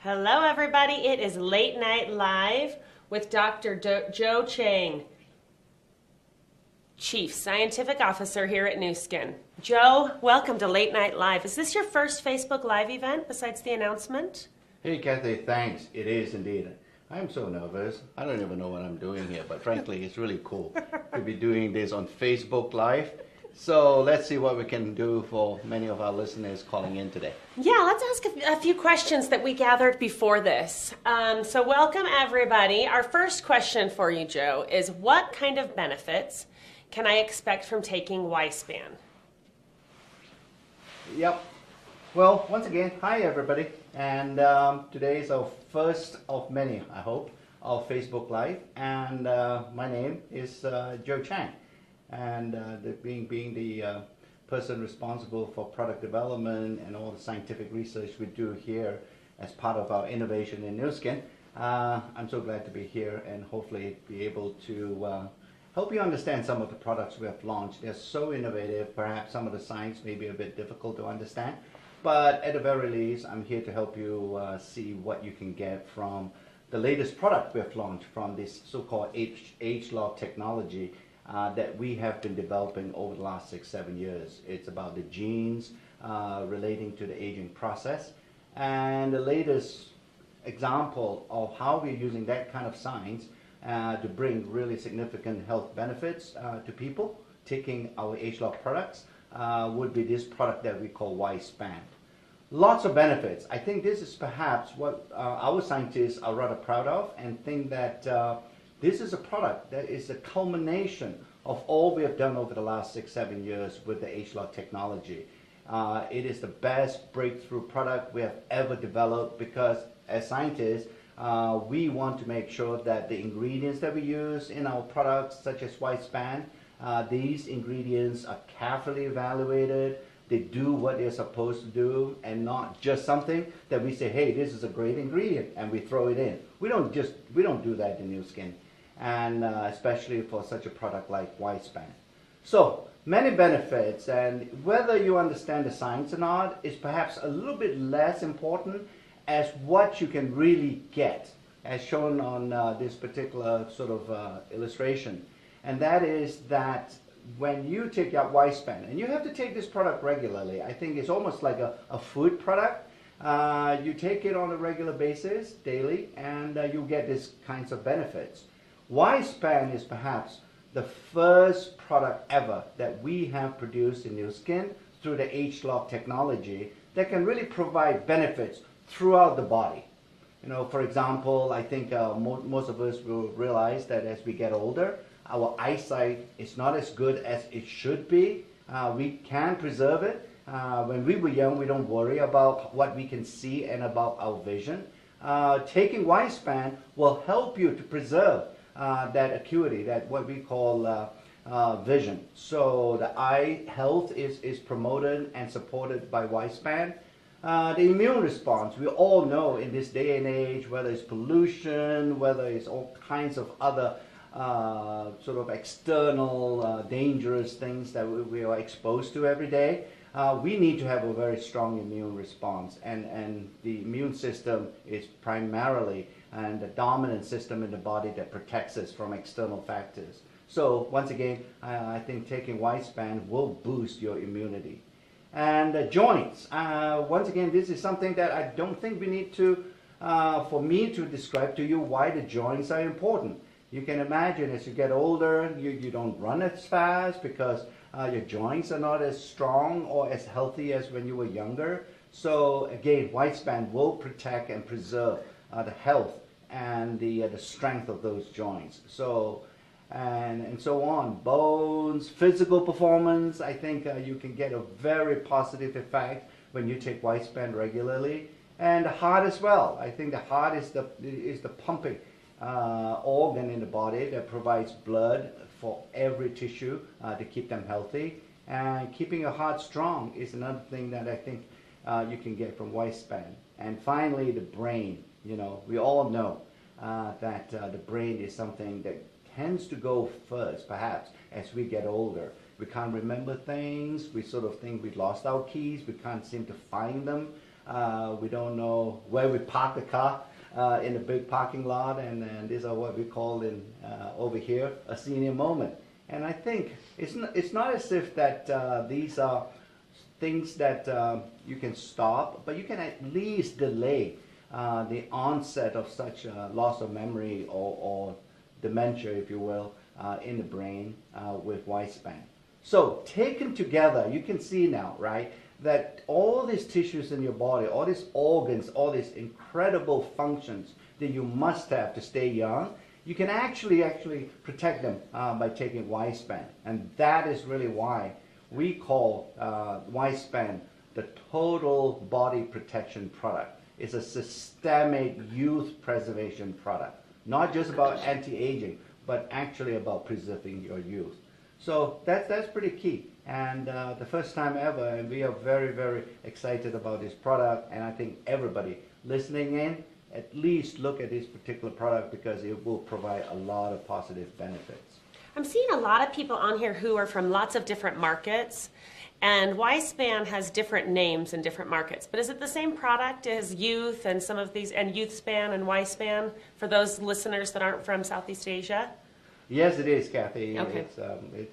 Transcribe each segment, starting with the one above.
Hello, everybody. It is Late Night Live with Dr. Joe Chang, Chief Scientific Officer here at Nu Skin. Joe, welcome to Late Night Live. Is this your first Facebook Live event besides the announcement? Hey, Kathy, thanks. It is indeed. I'm so nervous. I don't even know what I'm doing here, but frankly, it's really cool to be doing this on Facebook Live. So let's see what we can do for many of our listeners calling in today. Yeah, let's ask a few questions that we gathered before this. So welcome, everybody. Our first question for you, Joe, is what kind of benefits can I expect from taking Y-Span? Yep. Well, once again, hi, everybody. And today is our first of many, I hope, of Facebook Live. And my name is Joe Chang. And being the person responsible for product development and all the scientific research we do here as part of our innovation in Nu Skin, I'm so glad to be here and hopefully be able to help you understand some of the products we have launched. They're so innovative, perhaps some of the science may be a bit difficult to understand, but at the very least, I'm here to help you see what you can get from the latest product we have launched from this so-called ageLOC technology that we have been developing over the last 6-7 years. It's about the genes relating to the aging process, and the latest example of how we're using that kind of science to bring really significant health benefits to people taking our ageLOC products would be this product that we call Y-Span. Lots of benefits. I think this is perhaps what our scientists are rather proud of, and think that this is a product that is a culmination of all we have done over the last 6-7 years with the ageLOC technology. It is the best breakthrough product we have ever developed because as scientists, we want to make sure that the ingredients that we use in our products, such as Y-Span, these ingredients are carefully evaluated. They do what they're supposed to do, and not just something that we say, hey, this is a great ingredient, and we throw it in. We don't do that in Nu Skin, and especially for such a product like Y-Span. So many benefits, and whether you understand the science or not is perhaps a little bit less important as what you can really get, as shown on this particular sort of illustration. And that is that when you take out Y-Span, and you have to take this product regularly, I think it's almost like a food product. You take it on a regular basis, daily, and you get these kinds of benefits. Y-Span is perhaps the first product ever that we have produced in Nu Skin through the ageLOC technology that can really provide benefits throughout the body. You know, for example, I think most of us will realize that as we get older, our eyesight is not as good as it should be. We can preserve it. When we were young, we don't worry about what we can see and about our vision. Taking Y-Span will help you to preserve that acuity, that what we call vision. So the eye health is promoted and supported by Y-Span. The immune response, we all know in this day and age, whether it's pollution, whether it's all kinds of other sort of external dangerous things that we are exposed to every day, we need to have a very strong immune response, and the immune system is primarily and the dominant system in the body that protects us from external factors. So once again, I think taking Y-Span will boost your immunity. And joints, once again, this is something that I don't think we need to, for me to describe to you why the joints are important. You can imagine as you get older, you don't run as fast because your joints are not as strong or as healthy as when you were younger. So again, Y-Span will protect and preserve the health and the strength of those joints. So and so on. Bones, physical performance, I think you can get a very positive effect when you take Y-Span regularly. And the heart as well. I think the heart is the pumping organ in the body that provides blood for every tissue to keep them healthy. And keeping your heart strong is another thing that I think you can get from Y-Span. And finally, the brain. You know, we all know that the brain is something that tends to go first, perhaps, as we get older. We can't remember things. We sort of think we've lost our keys. We can't seem to find them. We don't know where we park the car in a big parking lot, and these are what we call over here a senior moment. And I think it's not as if that these are things that you can stop, but you can at least delay the onset of such loss of memory or dementia, if you will, in the brain with widespan. So taken together, you can see now, right, that all these tissues in your body, all these organs, all these incredible functions that you must have to stay young, you can actually protect them by taking widespan. And that is really why we call widespan the total body protection product. It's a systemic youth preservation product. Not just about anti-aging, but actually about preserving your youth. So that's pretty key. And the first time ever, and we are very, very excited about this product. And I think everybody listening in, at least look at this particular product because it will provide a lot of positive benefits. I'm seeing a lot of people on here who are from lots of different markets, and Y-Span has different names in different markets. But is it the same product as Youth and some of these, and Youth Span and Y-Span for those listeners that aren't from Southeast Asia? Yes, it is, Kathy. Okay.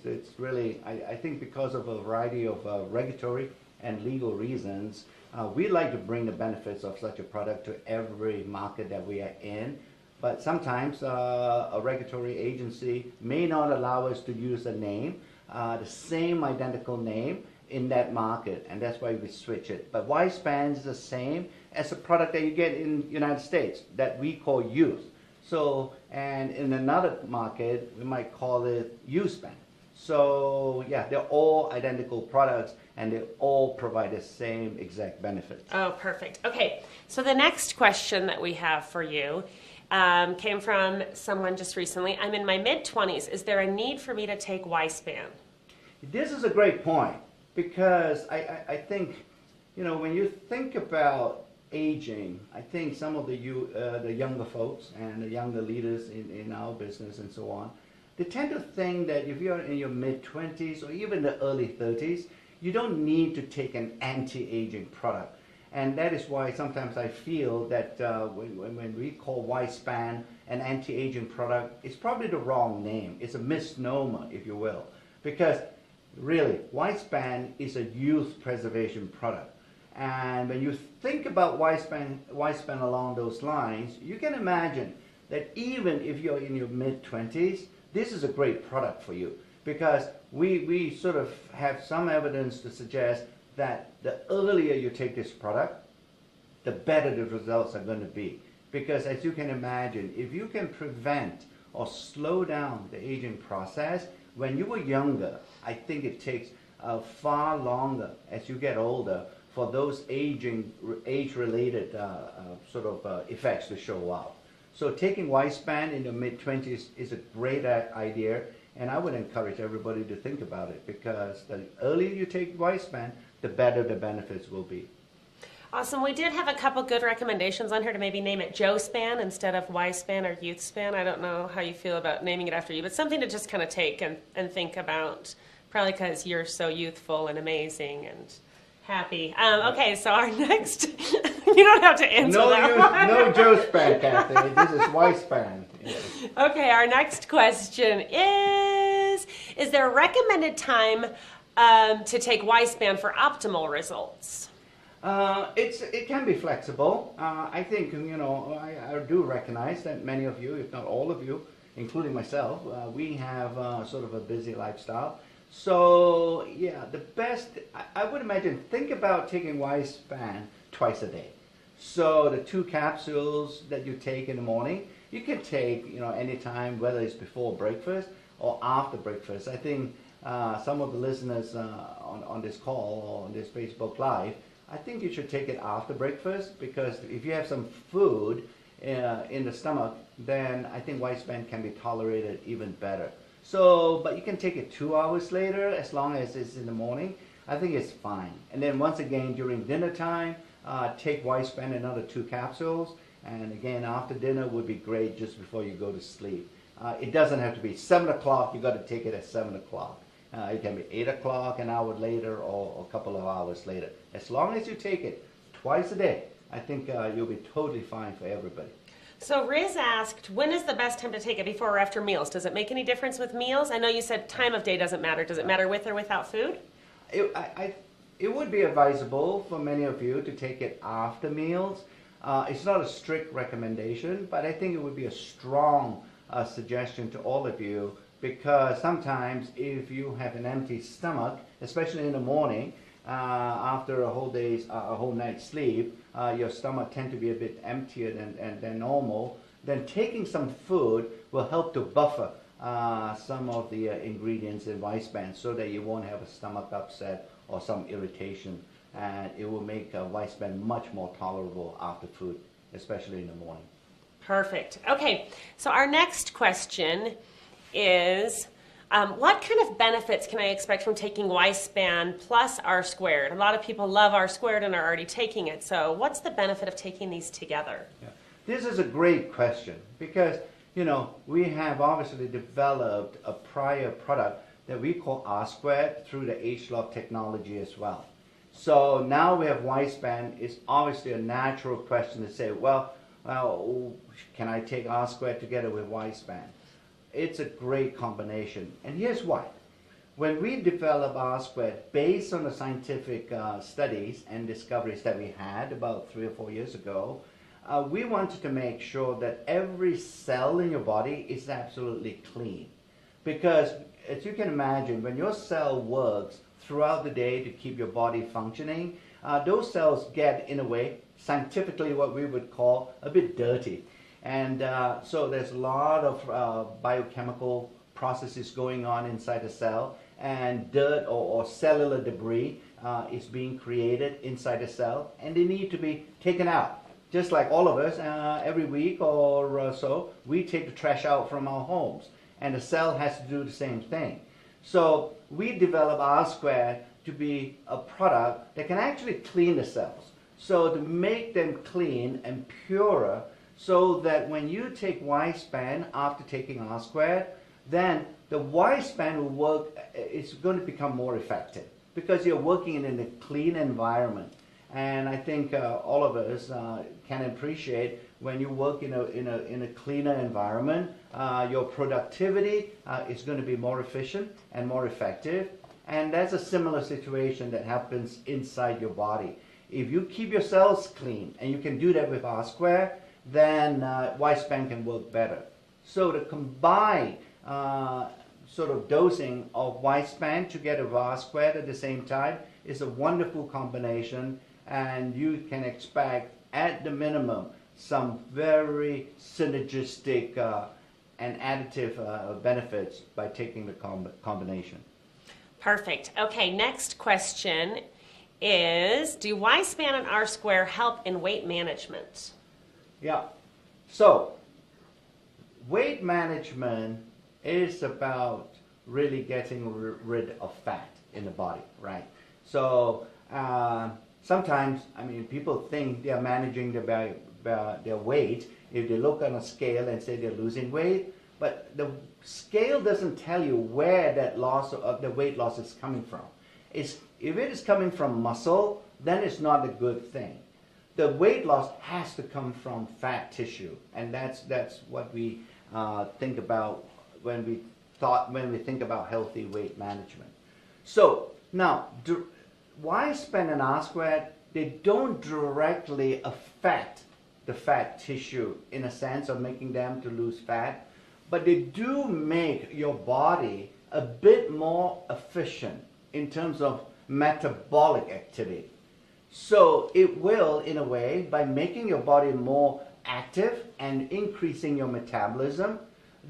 It's really, I think because of a variety of regulatory and legal reasons, we like to bring the benefits of such a product to every market that we are in. But sometimes a regulatory agency may not allow us to use a name, the same identical name in that market, and that's why we switch it. But Y-Span is the same as a product that you get in the United States that we call Youth. So, and in another market, we might call it U-Span. So, yeah, they're all identical products, and they all provide the same exact benefits. Oh, perfect. Okay, so the next question that we have for you came from someone just recently. I'm in my mid-20s. Is there a need for me to take Y-Span? This is a great point because I think, you know, when you think about aging, I think some of the younger folks and the younger leaders in our business and so on, they tend to think that if you're in your mid-20s or even the early 30s, you don't need to take an anti-aging product. And that is why sometimes I feel that when we call Y-Span an anti-aging product, it's probably the wrong name. It's a misnomer, if you will. Because really, Y-Span is a youth preservation product. And when you think about Y-Span along those lines, you can imagine that even if you're in your mid-20s, this is a great product for you. Because we sort of have some evidence to suggest that the earlier you take this product, the better the results are going to be. Because as you can imagine, if you can prevent or slow down the aging process, when you were younger, I think it takes far longer as you get older for those age-related sort of effects to show up. So taking Y-Span in the mid-20s is a great idea, and I would encourage everybody to think about it because the earlier you take Y-Span, the better the benefits will be. Awesome. We did have a couple good recommendations on here to maybe name it Joe-Span instead of Y-Span or Youth-Span. I don't know how you feel about naming it after you, but something to just kind of take and think about, probably because you're so youthful and amazing and happy. Okay, so our next, you don't have to answer that one. No Joe-Span, Kathy. This is Y-Span. Yes. Okay, our next question is there a recommended time to take Y-Span for optimal results? It can be flexible. I think, you know, I do recognize that many of you, if not all of you, including myself, we have sort of a busy lifestyle. So, yeah, the best, I would imagine, think about taking Y-Span twice a day. So the 2 capsules that you take in the morning, you can take, you know, anytime, whether it's before breakfast or after breakfast. I think some of the listeners on this call or on this Facebook Live, I think you should take it after breakfast because if you have some food in the stomach, then I think Y-Span can be tolerated even better. So, but you can take it 2 hours later as long as it's in the morning. I think it's fine. And then once again during dinner time, take Y-Span another 2 capsules. And again after dinner would be great just before you go to sleep. It doesn't have to be 7 o'clock. You got to take it at 7 o'clock. It can be 8 o'clock, an hour later, or a couple of hours later. As long as you take it twice a day, I think you'll be totally fine for everybody. So Riz asked, when is the best time to take it, before or after meals? Does it make any difference with meals? I know you said time of day doesn't matter. Does it matter with or without food? It would be advisable for many of you to take it after meals. It's not a strict recommendation, but I think it would be a strong suggestion to all of you, because sometimes if you have an empty stomach, especially in the morning, after a whole night's sleep, your stomach tends to be a bit emptier than normal. Then taking some food will help to buffer some of the ingredients in Wispan, so that you won't have a stomach upset or some irritation, and it will make Wispan much more tolerable after food, especially in the morning. Perfect. Okay, so our next question is, what kind of benefits can I expect from taking Wispan plus R squared? A lot of people love R squared and are already taking it, so what's the benefit of taking these together? Yeah. This is a great question, because we have obviously developed a prior product that we call R squared through the ageLOC technology as well. So now we have Wispan. It's obviously a natural question to say, well, can I take R squared together with Wispan? It's a great combination, and here's why. When we develop R squared based on the scientific studies and discoveries that we had about 3 or 4 years ago, we wanted to make sure that every cell in your body is absolutely clean. Because as you can imagine, when your cell works throughout the day to keep your body functioning, those cells get, in a way, scientifically what we would call a bit dirty. And so there's a lot of biochemical processes going on inside the cell, and dirt or cellular debris is being created inside the cell, and they need to be taken out. Just like all of us, every week or so, we take the trash out from our homes, and the cell has to do the same thing. So we develop R squared to be a product that can actually clean the cells. So to make them clean and purer, so that when you take Wispan after taking R squared, then the Wispan will work, it's going to become more effective, because you're working in a clean environment. And I think all of us can appreciate when you work in a cleaner environment, your productivity is going to be more efficient and more effective. And that's a similar situation that happens inside your body. If you keep your cells clean, and you can do that with R squared, then Wispan can work better. So the combined sort of dosing of Wispan together with R squared at the same time is a wonderful combination, and you can expect, at the minimum, some very synergistic and additive benefits by taking the combination. Perfect. Okay, next question is, do Wispan and R squared help in weight management? Yeah. So weight management is about really getting rid of fat in the body, right? So sometimes, people think they are managing their weight if they look on a scale and say they're losing weight, but the scale doesn't tell you where that the weight loss is coming from. If it is coming from muscle, then it's not a good thing. The weight loss has to come from fat tissue, and that's what we think about when we think about healthy weight management. So now, Wispan and R squared, they don't directly affect the fat tissue in a sense of making them to lose fat, but they do make your body a bit more efficient in terms of metabolic activity. So it will, in a way, by making your body more active and increasing your metabolism,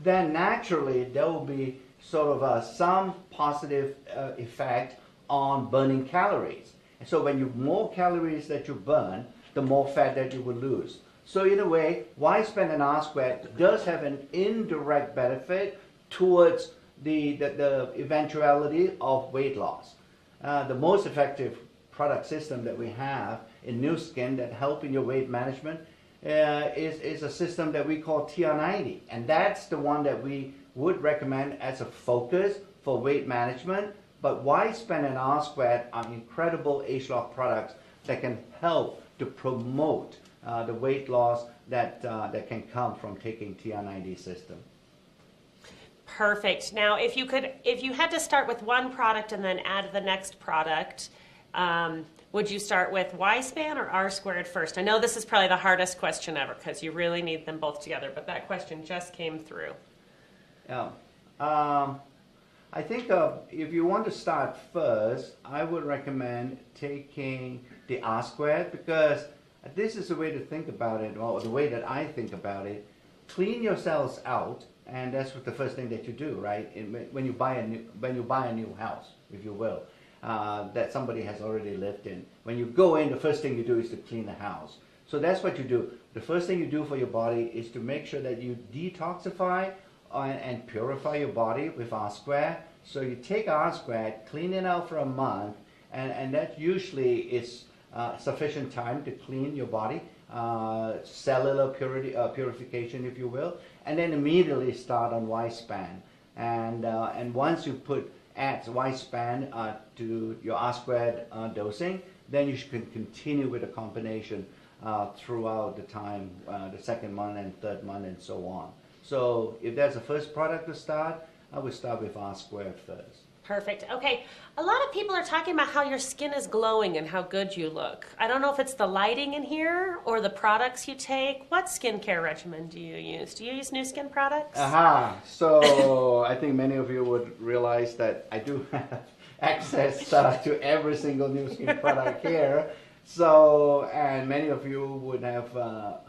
then naturally there will be sort of some positive effect on burning calories. And so when you more calories that you burn, the more fat that you will lose. So in a way, Wispan and R squared does have an indirect benefit towards the eventuality of weight loss. The most effective product system that we have in Nu Skin that help in your weight management is a system that we call TR90, and that's the one that we would recommend as a focus for weight management. But Wispan and R squared are incredible ageLOC products that can help to promote the weight loss that can come from taking TR90 system. Perfect. Now, if you had to start with one product and then add the next product, would you start with Y span or R squared first? I know this is probably the hardest question ever because you really need them both together, but that question just came through. Yeah. I think if you want to start first, I would recommend taking the R squared, because this is the way to think about it, or the way that I think about it. Clean your cells out, and that's what the first thing that you do, right? When you buy a new house, if you will, that somebody has already lived in. When you go in, the first thing you do is to clean the house. So that's what you do. The first thing you do for your body is to make sure that you detoxify and purify your body with R squared. So you take R squared, clean it out for a month, and that usually is sufficient time to clean your body, cellular purification, if you will, and then immediately start on Y span. And once you add Y span to your R squared dosing, then you can continue with a combination throughout the time, the second month and third month and so on. So if there's a first product to start, I would start with R squared first. Perfect. Okay, a lot of people are talking about how your skin is glowing and how good you look. I don't know if it's the lighting in here or the products you take. What skincare regimen do you use? Do you use new skin products? Aha! So I think many of you would realize that I do have access to every single new skin product here. So, and many of you would have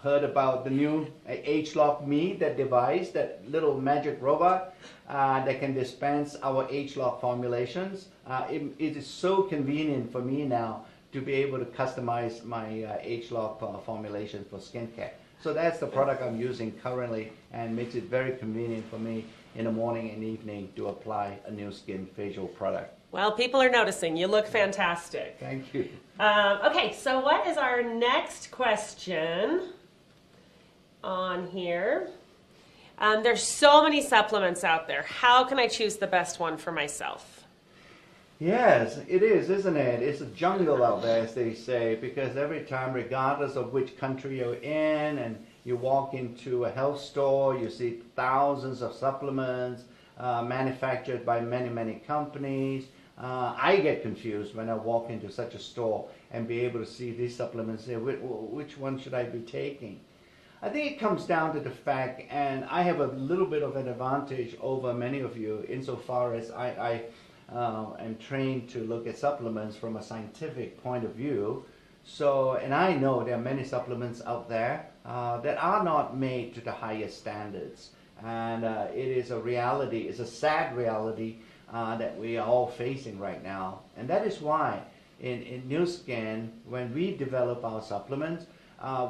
heard about the new ageLOC Me, that device, that little magic robot that can dispense our ageLOC formulations. It is so convenient for me now to be able to customize my ageLOC formulation for skincare. So that's the product I'm using currently, and makes it very convenient for me in the morning and evening to apply a new skin facial product. Well, people are noticing. You look fantastic. Thank you. Okay, so what is our next question on here? There's so many supplements out there. How can I choose the best one for myself? Yes, it is, isn't it? It's a jungle out there, as they say, because every time, regardless of which country you're in, and you walk into a health store, you see thousands of supplements manufactured by many, many companies. I get confused when I walk into such a store and be able to see these supplements and say, which one should I be taking? I think it comes down to the fact, and I have a little bit of an advantage over many of you insofar as I am trained to look at supplements from a scientific point of view. So, and I know there are many supplements out there that are not made to the highest standards. And it is a reality, it's a sad reality that we are all facing right now. And that is why in Nu Skin, when we develop our supplements,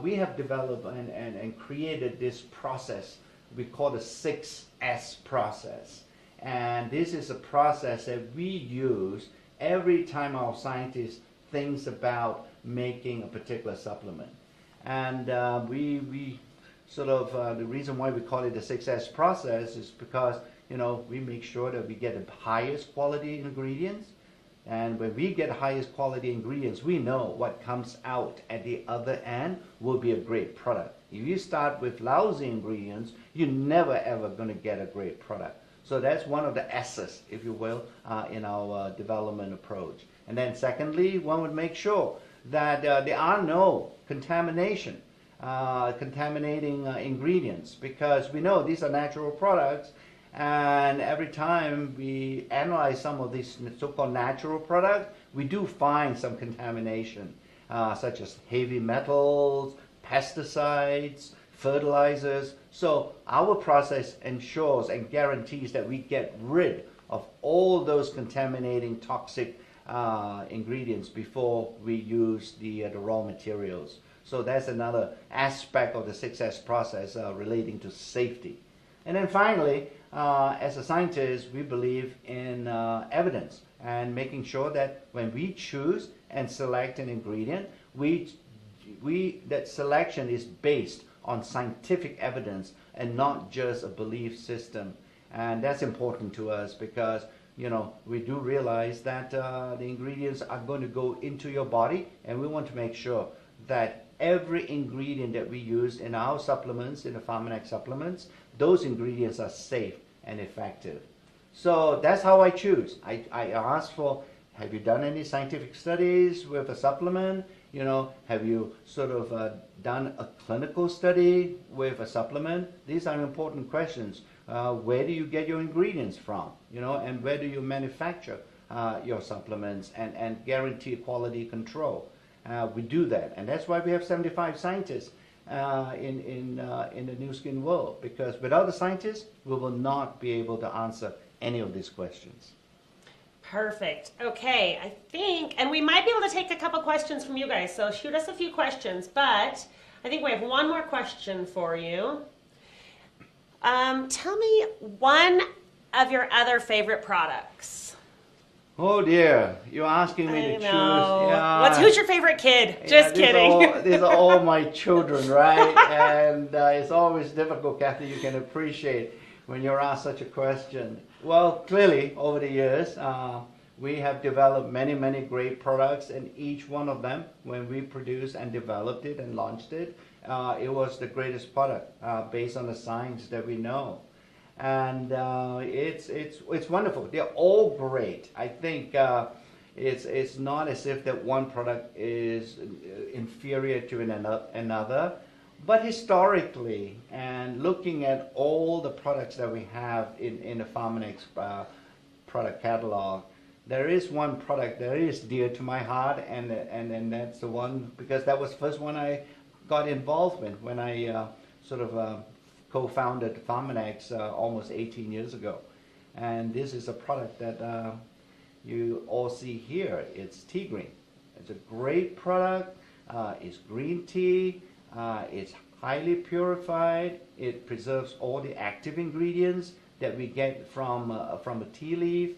we have developed and created this process we call the 6S process. And this is a process that we use every time our scientist thinks about making a particular supplement. And we sort of, the reason why we call it the 6S process is because, you know, we make sure that we get the highest quality ingredients. And when we get highest quality ingredients, we know what comes out at the other end will be a great product. If you start with lousy ingredients, you're never ever going to get a great product. So that's one of the S's, if you will, in our development approach. And then secondly, one would make sure that there are no contaminating ingredients, because we know these are natural products. And every time we analyze some of these so-called natural products, we do find some contamination, such as heavy metals, pesticides, fertilizers. So our process ensures and guarantees that we get rid of all those contaminating toxic ingredients before we use the raw materials. So that's another aspect of the 6S process relating to safety. And then finally, as a scientist, we believe in evidence and making sure that when we choose and select an ingredient, that selection is based on scientific evidence and not just a belief system. And that's important to us because, you know, we do realize that the ingredients are going to go into your body, and we want to make sure that every ingredient that we use in our supplements, in the Pharmanex supplements, those ingredients are safe and effective. So that's how I choose. I ask for, have you done any scientific studies with a supplement? You know, have you sort of done a clinical study with a supplement? These are important questions. Where do you get your ingredients from? You know, and where do you manufacture your supplements and guarantee quality control? We do that, and that's why we have 75 scientists in the new skin world, because without the scientists, we will not be able to answer any of these questions. Perfect. Okay, I think, and we might be able to take a couple questions from you guys, so shoot us a few questions, but I think we have one more question for you. Tell me one of your other favorite products. Oh dear, you're asking me to choose. Yeah. Who's your favorite kid? Just kidding. These are all my children, right? And it's always difficult, Kathy, you can appreciate when you're asked such a question. Well, clearly, over the years, we have developed many, many great products, and each one of them, when we produced and developed it and launched it, it was the greatest product based on the science that we know. And it's wonderful. They're all great. I think it's not as if that one product is inferior to another. But historically, and looking at all the products that we have in the Pharmanex product catalog, there is one product that is dear to my heart, and that's the one, because that was the first one I got involved in when I co-founded Pharmanex almost 18 years ago. And this is a product that you all see here. It's tea green. It's a great product. It's green tea. It's highly purified. It preserves all the active ingredients that we get from a tea leaf,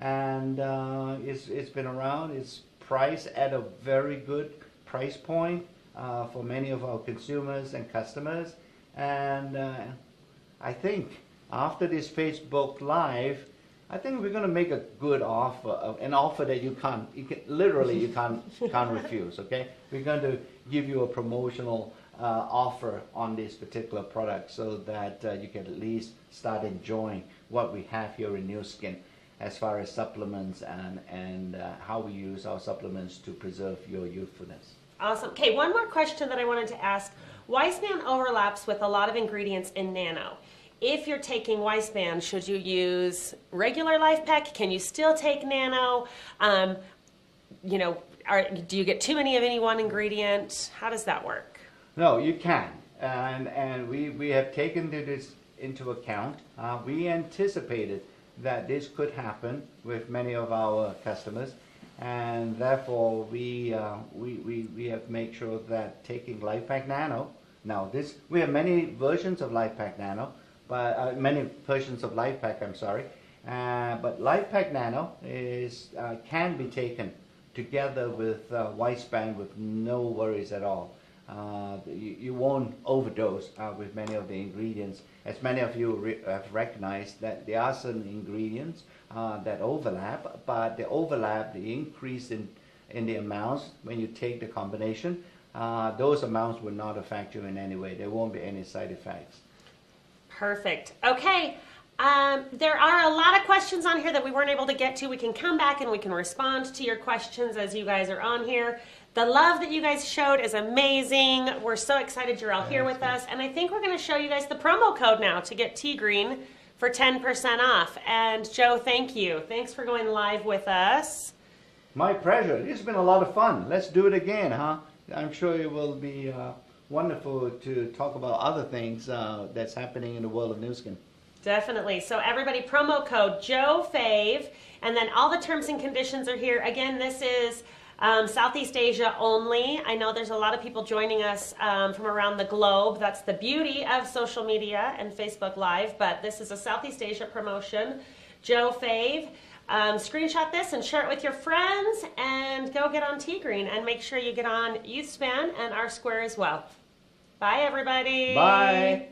and it's been around. It's priced at a very good price point for many of our consumers and customers. And I think after this Facebook Live, I think we're going to make a good offer, an offer that you can't refuse. Okay, we're going to give you a promotional offer on this particular product, so that you can at least start enjoying what we have here in Nu Skin as far as supplements and how we use our supplements to preserve your youthfulness. Awesome. Okay, one more question that I wanted to ask. Weissman overlaps with a lot of ingredients in Nano. If you're taking Weissman, should you use regular Life Pack? Can you still take Nano? You know, do you get too many of any one ingredient? How does that work? No, you can, and we have taken this into account. We anticipated that this could happen with many of our customers, and therefore we have made sure that taking Life Pack Nano. Now we have many versions of Life Pack Nano, but many versions of Life Pack. I'm sorry, but Life Pack Nano can be taken together with Weissman with no worries at all. You won't overdose with many of the ingredients. As many of you have recognized that there are certain ingredients that overlap, but the increase in the amounts when you take the combination, those amounts will not affect you in any way. There won't be any side effects. Perfect. Okay. There are a lot of questions on here that we weren't able to get to. We can come back and we can respond to your questions as you guys are on here. The love that you guys showed is amazing. We're so excited you're all here with us. And I think we're going to show you guys the promo code now to get Tea Green for 10% off. And Joe, thank you. Thanks for going live with us. My pleasure. This has been a lot of fun. Let's do it again, huh? I'm sure it will be wonderful to talk about other things that's happening in the world of Nu Skin. Definitely. So everybody, promo code JOEFAVE, and then all the terms and conditions are here. Again, this is Southeast Asia only. I know there's a lot of people joining us from around the globe. That's the beauty of social media and Facebook Live, but this is a Southeast Asia promotion. JOEFAVE. Screenshot this and share it with your friends, and go get on Tea Green, and make sure you get on YouthSpan and R Square as well. Bye, everybody. Bye.